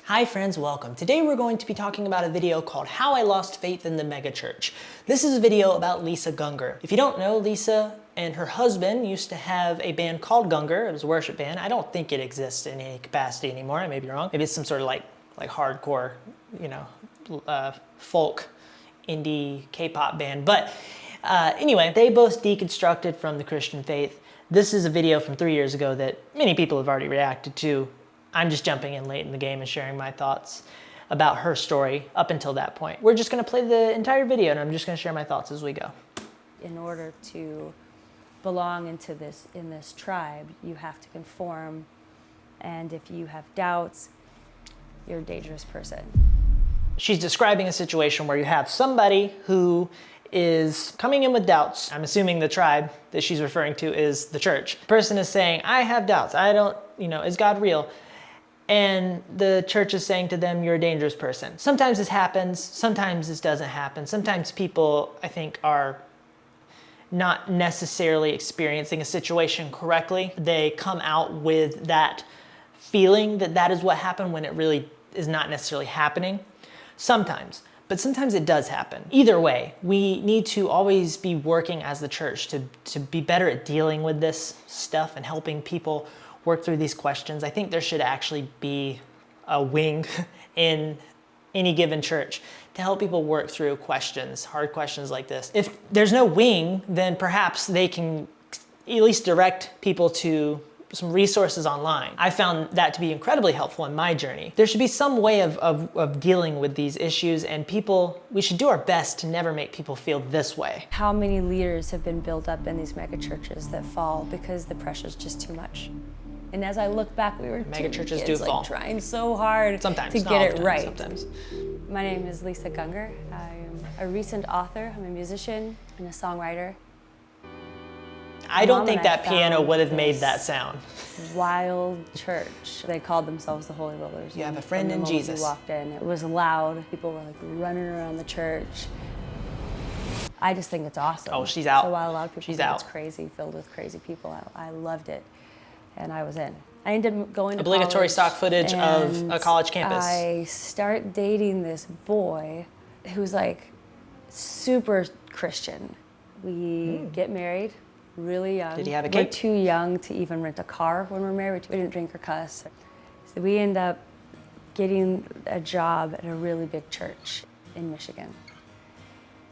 Hi friends, welcome. Today we're going to be talking about a video called How I Lost Faith in the Megachurch. This is a video about Lisa Gungor. If you don't know, Lisa and her husband used to have a band called Gungor. It was a worship band. I don't think it exists in any capacity anymore. I may be wrong. Maybe it's some sort of like hardcore, folk, indie, K-pop band. But anyway, they both deconstructed from the Christian faith. This is a video from 3 years ago that many people have already reacted to. I'm just jumping in late in the game and sharing my thoughts about her story up until that point. We're just gonna play the entire video and I'm just gonna share my thoughts as we go. In order to belong in this tribe, you have to conform, and if you have doubts, you're a dangerous person. She's describing a situation where you have somebody who is coming in with doubts. I'm assuming the tribe that she's referring to is the church. The person is saying, I have doubts. I don't, is God real? And the church is saying to them, you're a dangerous person. Sometimes this happens, sometimes this doesn't happen. Sometimes people, I think, are not necessarily experiencing a situation correctly. They come out with that feeling that that is what happened when it really is not necessarily happening. Sometimes, but sometimes it does happen. Either way, we need to always be working as the church to be better at dealing with this stuff and helping people work through these questions. I think there should actually be a wing in any given church to help people work through questions, hard questions like this. If there's no wing, then perhaps they can at least direct people to some resources online. I found that to be incredibly helpful in my journey. There should be some way of dealing with these issues, and we should do our best to never make people feel this way. How many leaders have been built up in these mega churches that fall because the pressure's just too much? And as I look back, we were mega churches kids, do fall. Trying so hard sometimes, to get it right. Sometimes. My name is Lisa Gungor. I am a recent author. I'm a musician and a songwriter. I don't think that piano would have made that sound. Wild church. They called themselves the Holy Rollers. You have a friend in Jesus. We walked in. It was loud. People were like running around the church. I just think it's awesome. Oh, she's out. So while a lot of people think out. It's crazy, filled with crazy people, I loved it, and I was in. I ended up going to obligatory college, stock footage of a college campus. I start dating this boy who's like super Christian. We get married really young. Did he have a kid? We're too young to even rent a car when we're married. We didn't drink or cuss. So we end up getting a job at a really big church in Michigan.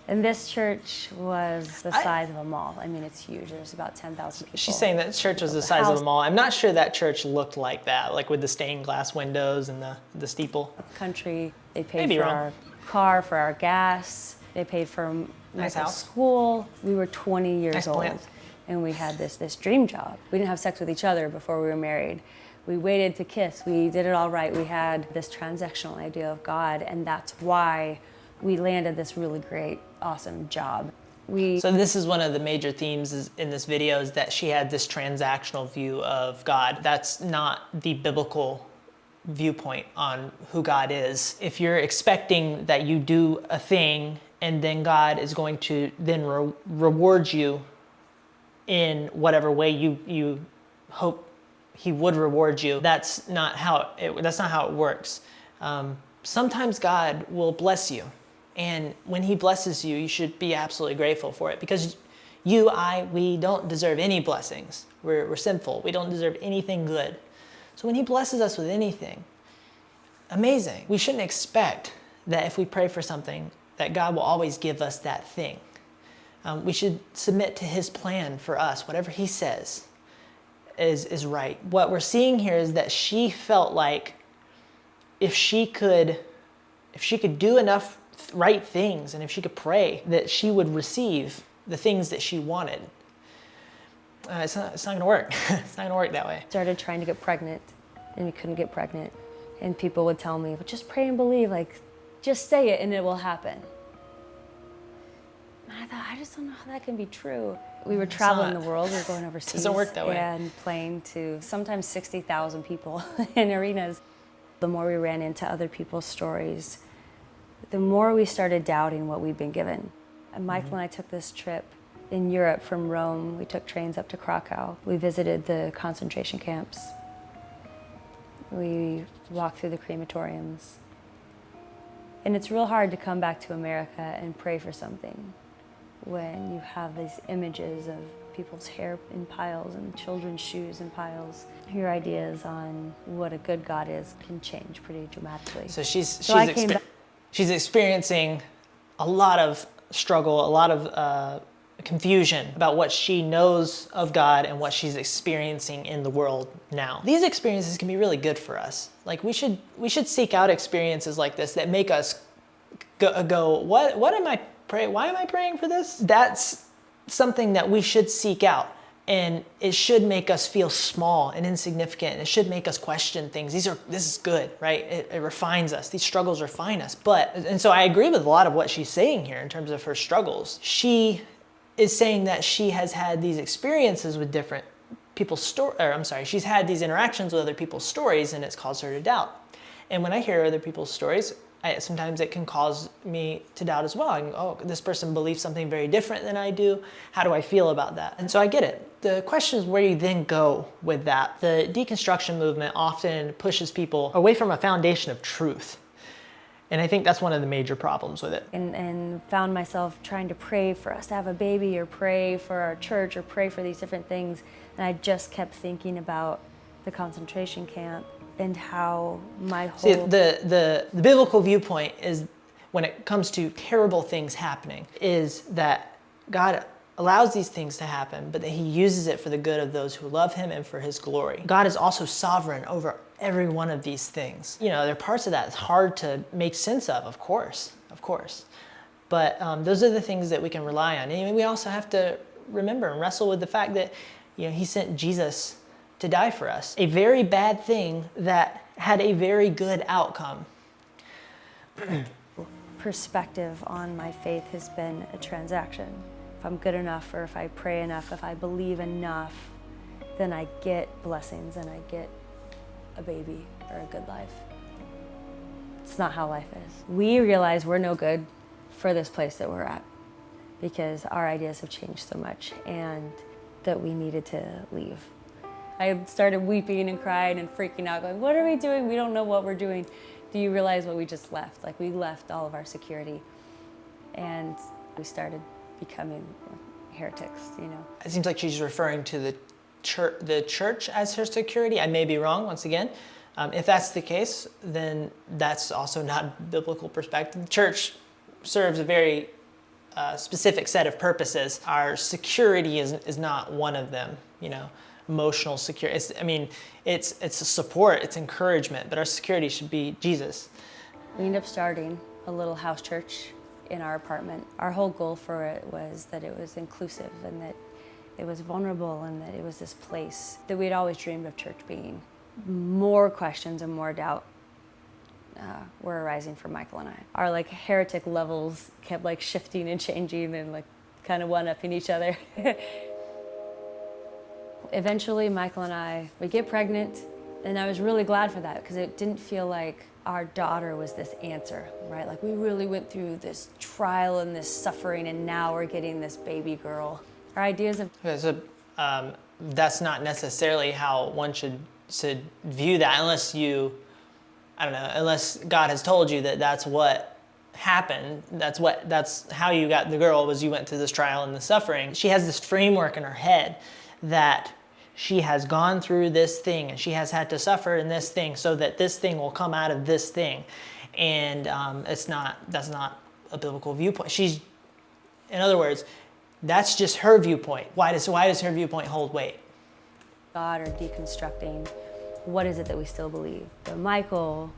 And this church was the size of a mall. I mean, it's huge. There's about 10,000 people. She's saying that church was the size of a mall. I'm not sure that church looked like that, like with the stained glass windows and the steeple. Country, they paid for our car, for our gas. They paid for my school. We were 20 years old, and we had this dream job. We didn't have sex with each other before we were married. We waited to kiss. We did it all right. We had this transactional idea of God, and that's why we landed this really great, awesome job. So this is one of the major themes in this video, is that she had this transactional view of God. That's not the biblical viewpoint on who God is. If you're expecting that you do a thing and then God is going to then reward you in whatever way you hope he would reward you, that's not how it works. Sometimes God will bless you. And when he blesses you, you should be absolutely grateful for it, because we don't deserve any blessings. We're sinful. We don't deserve anything good. So when he blesses us with anything, amazing. We shouldn't expect that if we pray for something, that God will always give us that thing. We should submit to his plan for us. Whatever he says is right. What we're seeing here is that she felt like if she could do enough right things, and if she could pray, that she would receive the things that she wanted. It's not gonna work. It's not gonna work that way. Started trying to get pregnant, and we couldn't get pregnant. And people would tell me, but just pray and believe, like, just say it and it will happen. And I thought, I just don't know how that can be true. We were traveling the world, we were going overseas. Doesn't work that way. And playing to sometimes 60,000 people in arenas. The more we ran into other people's stories, the more we started doubting what we'd been given. And Michael and I took this trip in Europe from Rome. We took trains up to Krakow. We visited the concentration camps. We walk through the crematoriums. And it's real hard to come back to America and pray for something when you have these images of people's hair in piles and children's shoes in piles. Your ideas on what a good God is can change pretty dramatically. So she's experiencing a lot of struggle, a lot of confusion about what she knows of God and what she's experiencing in the world now. These experiences can be really good for us. Like we should seek out experiences like this that make us go what am I praying? Why am I praying for this? That's something that we should seek out. And it should make us feel small and insignificant. It should make us question things. This is good, right? It refines us. These struggles refine us. And so I agree with a lot of what she's saying here in terms of her struggles. She is saying that she has had these experiences with different people's she's had these interactions with other people's stories, and it's caused her to doubt. And when I hear other people's stories, sometimes it can cause me to doubt as well. I can, oh, this person believes something very different than I do. How do I feel about that? And so I get it. The question is where you then go with that. The deconstruction movement often pushes people away from a foundation of truth. And I think that's one of the major problems with it. And found myself trying to pray for us to have a baby, or pray for our church, or pray for these different things. And I just kept thinking about the concentration camp and how my whole... See, the biblical viewpoint is, when it comes to terrible things happening, is that God allows these things to happen, but that he uses it for the good of those who love him and for his glory. God is also sovereign over every one of these things. You know, there are parts of that that's hard to make sense of course. But those are the things that we can rely on. And we also have to remember and wrestle with the fact that, you know, he sent Jesus to die for us. A very bad thing that had a very good outcome. Perspective on my faith has been a transaction. If I'm good enough, or if I pray enough, if I believe enough, then I get blessings and I get a baby or a good life. It's not how life is. We realize we're no good for this place that we're at because our ideas have changed so much, and that we needed to leave. I started weeping and crying and freaking out, going, what are we doing? We don't know what we're doing. Do you realize what we just left? Like, we left all of our security, and we started becoming heretics, you know. It seems like she's referring to the church as her security. I may be wrong, once again. If that's the case, then that's also not biblical perspective. The church serves a very specific set of purposes. Our security is not one of them, you know. Emotional security. It's a support, it's encouragement, but our security should be Jesus. We ended up starting a little house church in our apartment. Our whole goal for it was that it was inclusive, and that it was vulnerable, and that it was this place that we'd always dreamed of church being. More questions and more doubt were arising for Michael and I. Our heretic levels kept shifting and changing and kind of one-upping each other. Eventually, Michael and I, we get pregnant, and I was really glad for that, because it didn't feel like our daughter was this answer, right? We really went through this trial and this suffering, and now we're getting this baby girl. Our ideas of... Okay, so that's not necessarily how one should view that, unless unless God has told you that that's what happened. That's how you got the girl, was you went through this trial and the suffering. She has this framework in her head that she has gone through this thing, and she has had to suffer in this thing so that this thing will come out of this thing. And that's not a biblical viewpoint. In other words, that's just her viewpoint. Why does her viewpoint hold weight? God, or deconstructing, what is it that we still believe? But Michael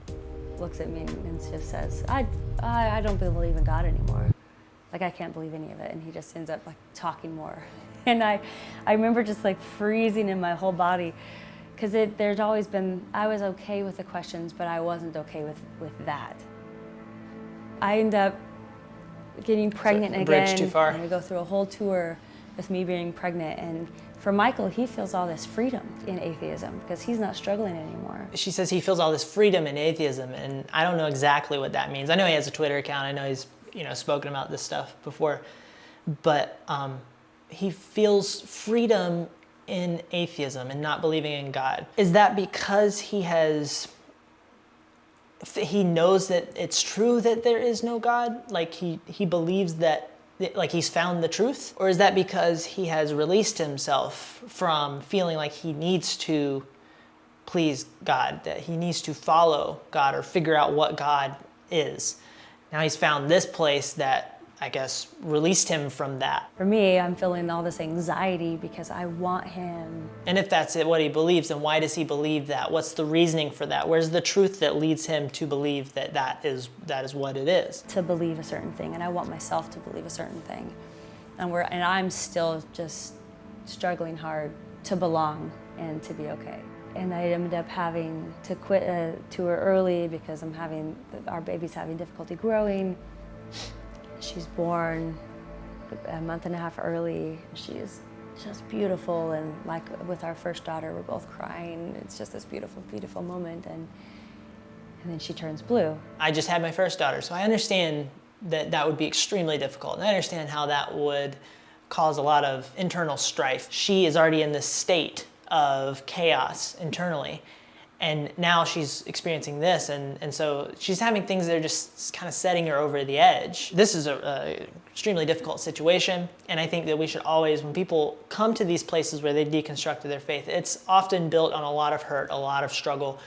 looks at me and just says, I don't believe in God anymore. I can't believe any of it. And he just ends up talking more. And I remember just freezing in my whole body, because there's always been, I was okay with the questions, but I wasn't okay with that. I end up getting pregnant again. Bridge too far. And we go through a whole tour with me being pregnant. And for Michael, he feels all this freedom in atheism because he's not struggling anymore. She says he feels all this freedom in atheism, and I don't know exactly what that means. I know he has a Twitter account. I know he's spoken about this stuff before, but he feels freedom in atheism and not believing in God, is that because he knows that it's true that there is no God? Like he believes that, like he's found the truth? Or is that because he has released himself from feeling like he needs to please God, that he needs to follow God or figure out what God is? Now he's found this place that, I guess, released him from that. For me, I'm feeling all this anxiety because I want him. And if that's what he believes, then why does he believe that? What's the reasoning for that? Where's the truth that leads him to believe that that is what it is? To believe a certain thing, and I want myself to believe a certain thing. And I'm still just struggling hard to belong and to be okay. And I ended up having to quit a tour early because our baby's having difficulty growing. She's born a month and a half early. She's just beautiful, and like with our first daughter, we're both crying. It's just this beautiful, beautiful moment, and then she turns blue. I just had my first daughter, so I understand that would be extremely difficult, and I understand how that would cause a lot of internal strife. She is already in this state of chaos internally, and now she's experiencing this, and so she's having things that are just kind of setting her over the edge. This is a extremely difficult situation, and I think that we should always, when people come to these places where they deconstructed their faith, it's often built on a lot of hurt, a lot of struggle,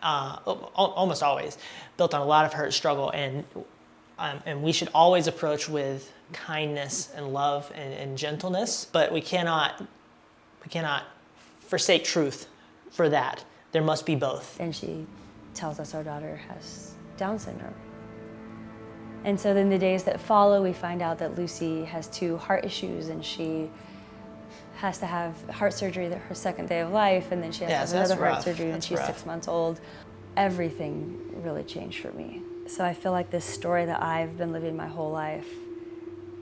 almost always built on a lot of hurt, struggle, and we should always approach with kindness and love and gentleness, but we cannot forsake truth for that. There must be both. And she tells us our daughter has Down syndrome. And so then the days that follow, we find out that Lucy has 2 heart issues, and she has to have heart surgery her second day of life, and then she has to have another heart surgery when she's 6 months old. Everything really changed for me. So I feel like this story that I've been living my whole life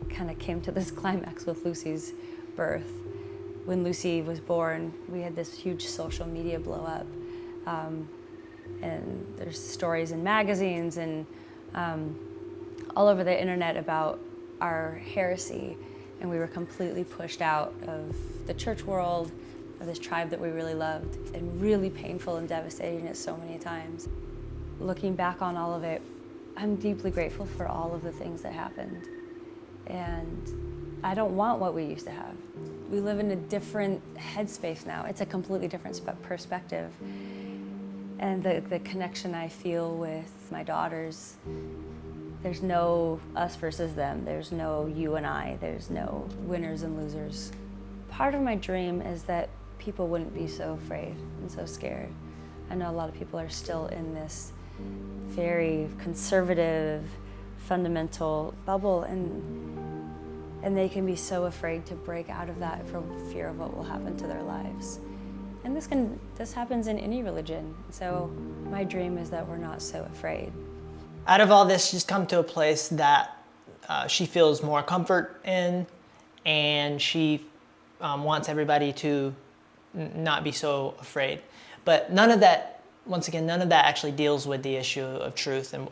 kind of came to this climax with Lucy's birth. When Lucy was born, we had this huge social media blow up. And there's stories in magazines and all over the internet about our heresy. And we were completely pushed out of the church world, of this tribe that we really loved, and really painful and devastating at so many times. Looking back on all of it, I'm deeply grateful for all of the things that happened. And I don't want what we used to have. We live in a different headspace now. It's a completely different perspective. And the connection I feel with my daughters, there's no us versus them. There's no you and I. There's no winners and losers. Part of my dream is that people wouldn't be so afraid and so scared. I know a lot of people are still in this very conservative, fundamental bubble, and they can be so afraid to break out of that for fear of what will happen to their lives. And this happens in any religion. So my dream is that we're not so afraid. Out of all this, she's come to a place that she feels more comfort in, and she wants everybody to not be so afraid. But none of that, once again, none of that actually deals with the issue of truth and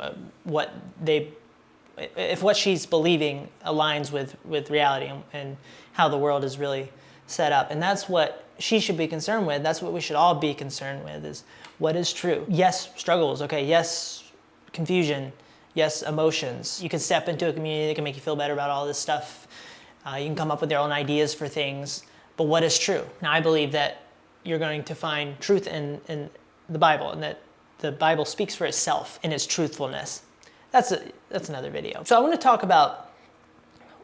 if what she's believing aligns with reality and how the world is really set up. And that's what she should be concerned with. That's what we should all be concerned with, is what is true. Yes, struggles, okay, yes, confusion, yes, emotions. You can step into a community that can make you feel better about all this stuff. You can come up with your own ideas for things, but what is true? Now, I believe that you're going to find truth in the Bible, and that the Bible speaks for itself in its truthfulness. That's another video. So I want to talk about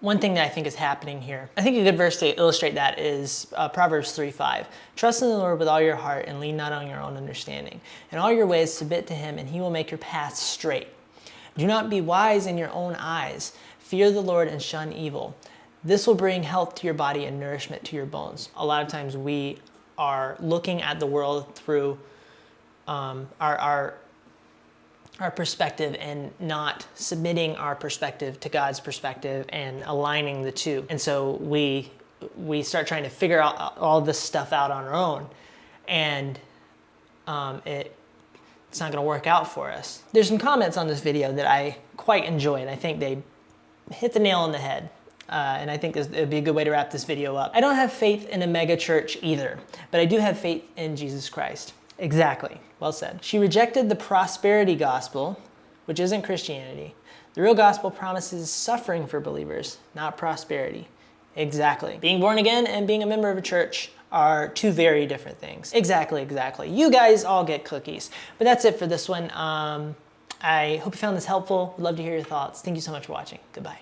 one thing that I think is happening here. I think a good verse to illustrate that is Proverbs 3:5. Trust in the Lord with all your heart and lean not on your own understanding. In all your ways submit to him, and he will make your paths straight. Do not be wise in your own eyes. Fear the Lord and shun evil. This will bring health to your body and nourishment to your bones. A lot of times we are looking at the world through our perspective and not submitting our perspective to God's perspective and aligning the two. And so we start trying to figure out all this stuff out on our own, and it's not going to work out for us. There's some comments on this video that I quite enjoyed. I think they hit the nail on the head. And I think it would be a good way to wrap this video up. I don't have faith in a mega church either, but I do have faith in Jesus Christ. Exactly, well said. She rejected the prosperity gospel, which isn't Christianity. The real gospel promises suffering for believers, not prosperity. Exactly. Being born again and being a member of a church are two very different things. Exactly. You guys all get cookies. But that's it for this one. I hope you found this helpful. Would love to hear your thoughts. Thank you so much for watching. Goodbye.